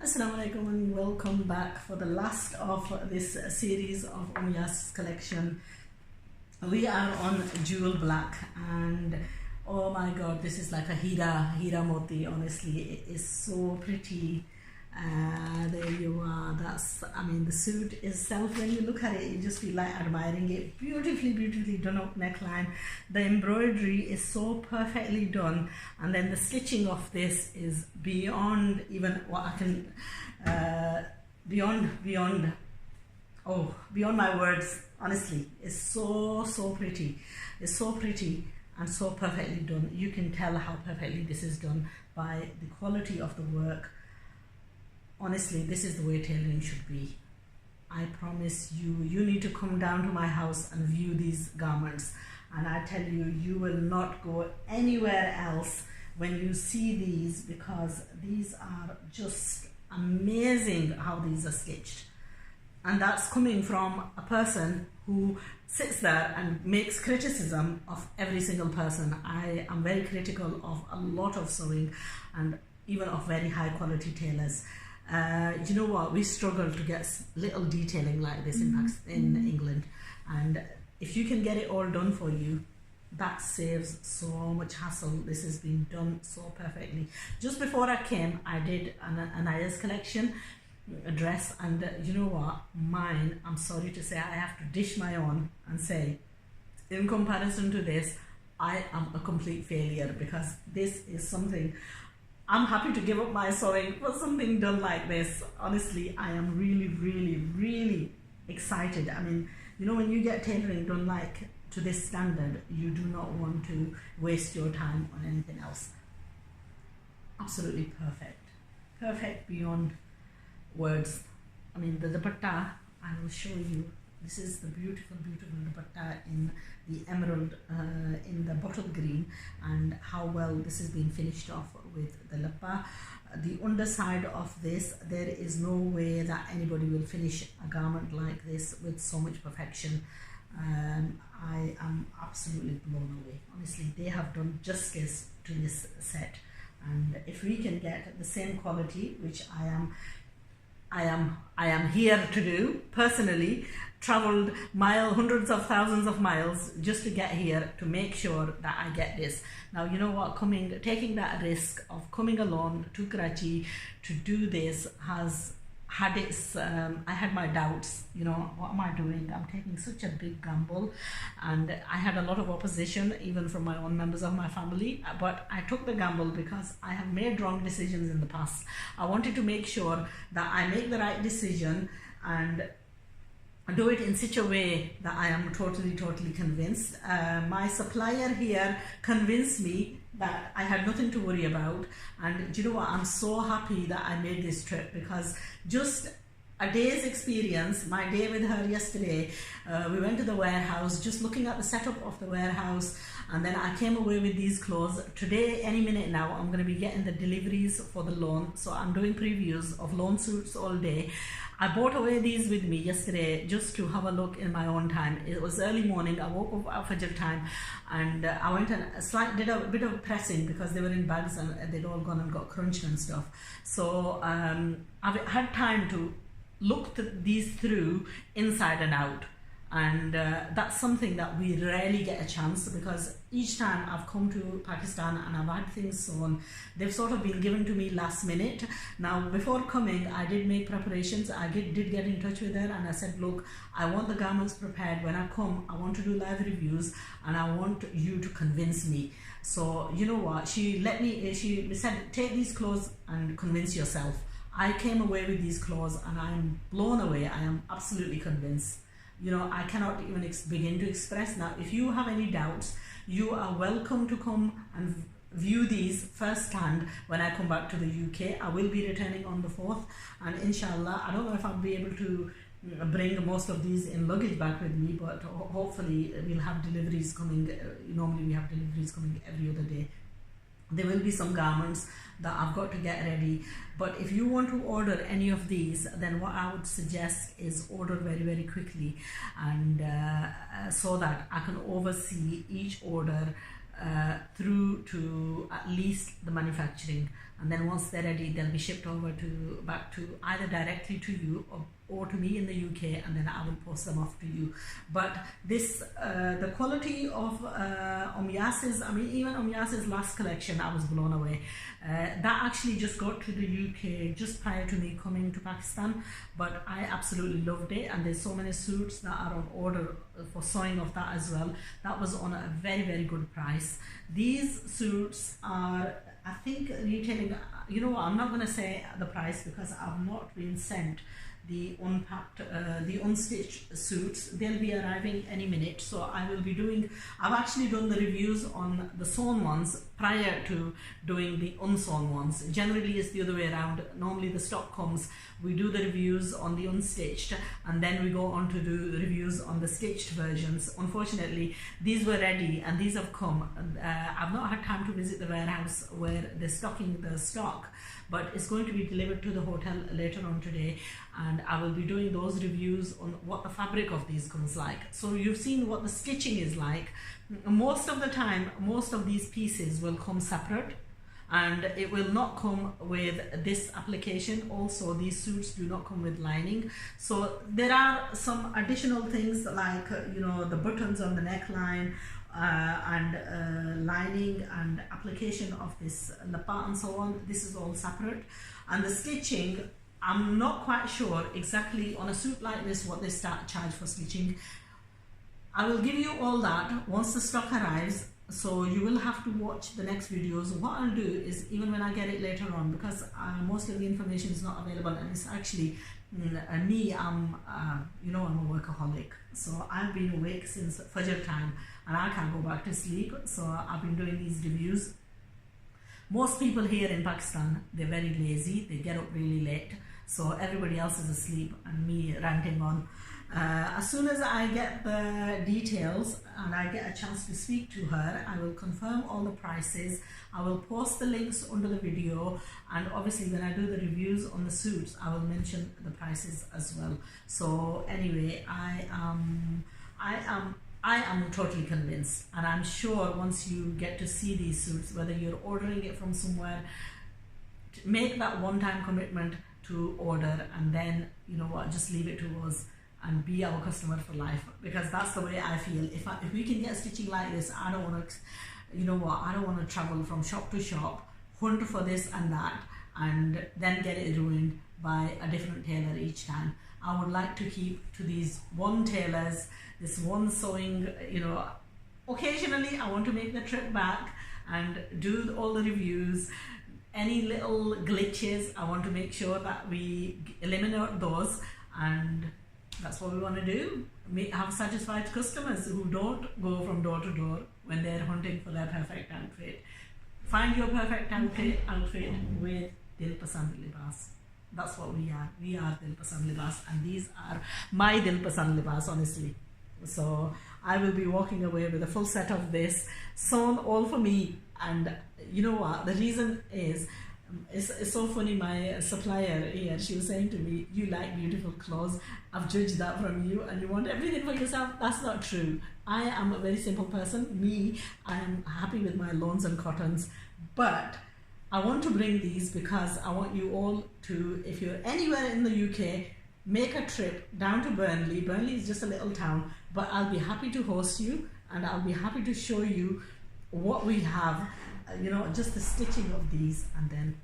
Assalamu alaikum and welcome back for the last of this series of Umyas collection. We are on jewel black and oh my god, this is like a hira moti. Honestly, it is so pretty. There you are. I mean, the suit itself, when you look at it, you just feel like admiring it. Beautifully done up neckline. The embroidery is so perfectly done, and then the stitching of this is beyond even what I can, beyond my words. Honestly, it's so pretty. It's so pretty and so perfectly done. You can tell how perfectly this is done by the quality of the work. Honestly, this is the way tailoring should be. I promise you, you need to come down to my house and view these garments. And I tell you, you will not go anywhere else when you see these, because these are just amazing how these are stitched. And that's coming from a person who sits there and makes criticism of every single person. I am very critical of a lot of sewing and even of very high quality tailors. You know what, we struggle to get little detailing like this in England, and if you can get it all done for you, that saves so much hassle. This has been done so perfectly. Just before I came, I did an Aya's collection dress, and you know what, mine, I'm sorry to say, I have to dish my own and say, in comparison to this, I am a complete failure, because this is something I'm happy to give up my sewing for something done like this. Honestly, I am really excited. I mean, you know, when you get tailoring done like to this standard, you do not want to waste your time on anything else. Absolutely perfect beyond words. I mean, the dupatta, I will show you. This is the beautiful dupatta in the emerald, in the bottle green, and how well this has been finished off with the lappa. The underside of this, there is no way that anybody will finish a garment like this with so much perfection. I am absolutely blown away. Honestly, they have done justice to this set, and if we can get the same quality, which I am here to do personally, traveled hundreds of thousands of miles just to get here to make sure that I get this. Now, you know what, taking that risk of coming alone to Karachi to do this has had its, I had my doubts, you know, what am I doing? I'm taking such a big gamble, and I had a lot of opposition even from my own members of my family, but I took the gamble because I have made wrong decisions in the past. I wanted to make sure that I make the right decision and do it in such a way that I am totally convinced. My supplier here convinced me that I had nothing to worry about, and do you know what, I'm so happy that I made this trip, because just a day's experience, my day with her yesterday, we went to the warehouse, just looking at the setup of the warehouse, and then I came away with these clothes. Today, any minute now, I'm going to be getting the deliveries for the loan, so I'm doing previews of loan suits all day. I bought away these with me yesterday just to have a look in my own time. It was early morning, I woke up at Fajr time, and I went and did a bit of pressing because they were in bags and they'd all gone and got crunched and stuff. So I've had time to look these through inside and out, and that's something that we rarely get a chance, because each time I've come to Pakistan and I've had things sewn, they've sort of been given to me last minute. Now, before coming, I did make preparations. I did get in touch with her and I said, look, I want the garments prepared. When I come, I want to do live reviews and I want you to convince me. So you know what, she said, take these clothes and convince yourself. I came away with these clothes and I'm blown away. I am absolutely convinced. You know, I cannot even begin to express. Now, if you have any doubts, you are welcome to come and view these firsthand when I come back to the UK. I will be returning on the 4th, and inshallah, I don't know if I'll be able to bring most of these in luggage back with me, but hopefully we'll have deliveries coming. Normally we have deliveries coming every other day. There will be some garments that I've got to get ready, but if you want to order any of these, then what I would suggest is order very quickly, and so that I can oversee each order through to at least the manufacturing. and then once they're ready, they'll be shipped over to back to either directly to you or to me in the UK, and then I will post them off to you. But this the quality of Umyas's, I mean, even Umyas's last collection, I was blown away. That actually just got to the UK just prior to me coming to Pakistan, but I absolutely loved it, and there's so many suits that are on order for sewing of that as well. That was on a very, very good price. These suits are, I think, retailing, you know what, I'm not going to say the price because I've not been sent the unpacked, the unstitched suits. They'll be arriving any minute, so I will be doing, I've actually done the reviews on the sewn ones prior to doing the unsewn ones. Generally it's the other way around. Normally the stock comes, we do the reviews on the unstitched, and then we go on to do the reviews on the stitched versions. Unfortunately, these were ready and these have come. I've not had time to visit the warehouse where they're stocking the stock, but it's going to be delivered to the hotel later on today, and I will be doing those reviews on what the fabric of these comes like. So you've seen what the stitching is like. Most of the time, most of these pieces will come separate, and it will not come with this application. Also, these suits do not come with lining, so there are some additional things like you know, the buttons on the neckline and lining and application of this lapel and so on. This is all separate, and the stitching, I'm not quite sure exactly on a suit like this what they charge for stitching. I will give you all that once the stock arrives, so you will have to watch the next videos. What I'll do is, even when I get it later on, because most of the information is not available, and it's actually me, I'm you know, I'm a workaholic, so I've been awake since Fajr time and I can't go back to sleep, so I've been doing these reviews. Most people here in Pakistan, they're very lazy, they get up really late, so everybody else is asleep and me ranting on. As soon as I get the details and I get a chance to speak to her, I will confirm all the prices. I will post the links under the video, and obviously when I do the reviews on the suits, I will mention the prices as well. So anyway, I am totally convinced, and I'm sure once you get to see these suits, whether you're ordering it from somewhere, make that one-time commitment to order, and then, you know what, just leave it to us and be our customer for life, because that's the way I feel. If we can get stitching like this, I don't want to, you know what, I don't want to travel from shop to shop, hunt for this and that, and then get it ruined by a different tailor each time. I would like to keep to these one tailors, this one sewing, you know. Occasionally I want to make the trip back and do all the reviews. Any little glitches, I want to make sure that we eliminate those, and that's what we want to do. Have satisfied customers who don't go from door to door when they're hunting for their perfect outfit. Find your perfect outfit with Dil Pasand Libas. That's what we are. We are Dil Pasand Libas, and these are my Dil Pasand Libas, honestly. So I will be walking away with a full set of this, sewn all for me. And you know what, the reason is, it's so funny, my supplier here, she was saying to me, you like beautiful clothes, I've judged that from you, and you want everything for yourself. That's not true. I am a very simple person. Me, I am happy with my lawns and cottons, but I want to bring these because I want you all to, if you're anywhere in the UK, make a trip down to Burnley. Burnley is just a little town, but I'll be happy to host you, and I'll be happy to show you what we have, you know, just the stitching of these, and then